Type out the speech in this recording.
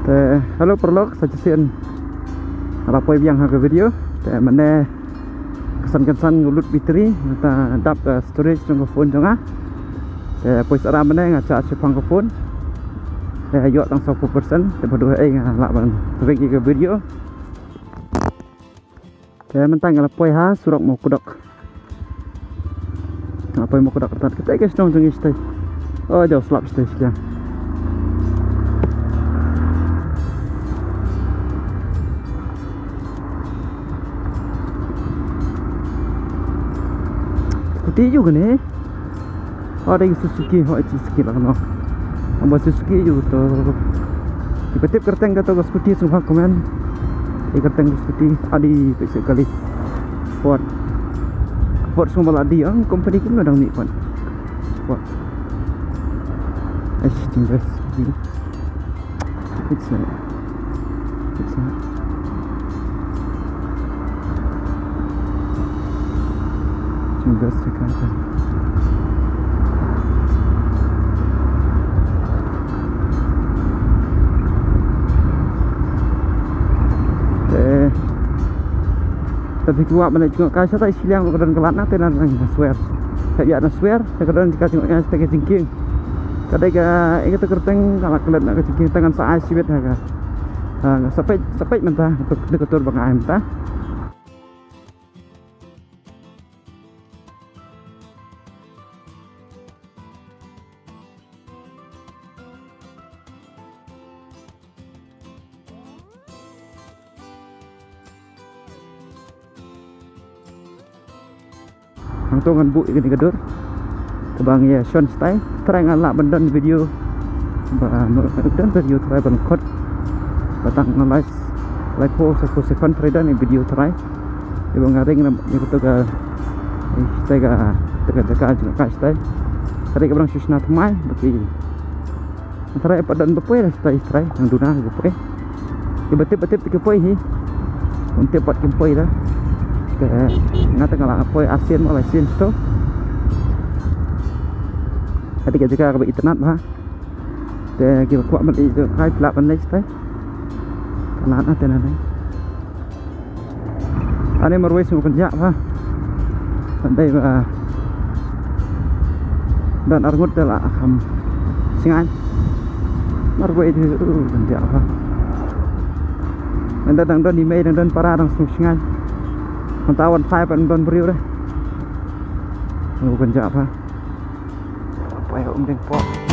Halo perlok saja sian apa yang harga video mana kesan-kesan ngulut bateri kita dap storage trong phone trong á poi sara mana ngaca sepang phone yuk tang 10% daripada lak bang bagi ke video mentang ala poi ha surok mau kudak apa mau kudak kita guys dong istai oh jauh slap istai sekian Skuti juga nih. Ada yang Suzuki, Suzuki lah no. Ambil Suzuki juga tuh. Tiba-tiba kerteng kata Skuti semua komen. Kerteng Skuti adi pecah kali. Ford semua ladi ang company pun ada ni pun. Ford. Tinggal. It's not. Invest sekarang. Tapi kuat mana juga kasih tak silang kadang kelat nak tenan swear. Kayak ada swear, kadang jika tengoknya sebagai jingking. Kadang kita kerteng kalau kelat nak jingking tangan saya sibet harga. Sampai mentah untuk deketur bang ayam mentah. Hantungan bu ini gadur kebang ya Sean style try ngalak bendan video dan video try bangkot batang nalais like po second try dan video try ibu ngaring na itu ga stay ga jaga juga ka stay tadi kebrang susna tmai bagi try padan bepoy stay try yang duna bepoy tiba-tiba tikepoi hi untuk pat kempoi dah ngata kalau apa asin mau asin tu tadi kita juga ke internet bah kita kuat mesti kai pelak pandai tu kanan ada nanti ada marwai semua kerja bah pandai bah dan argut telah ham singai marwai itu kerja bah anda dan di mai dan para orang singai Mentawan saya pen beriu deh. Bukan jawab ha. Apa ya jengpok.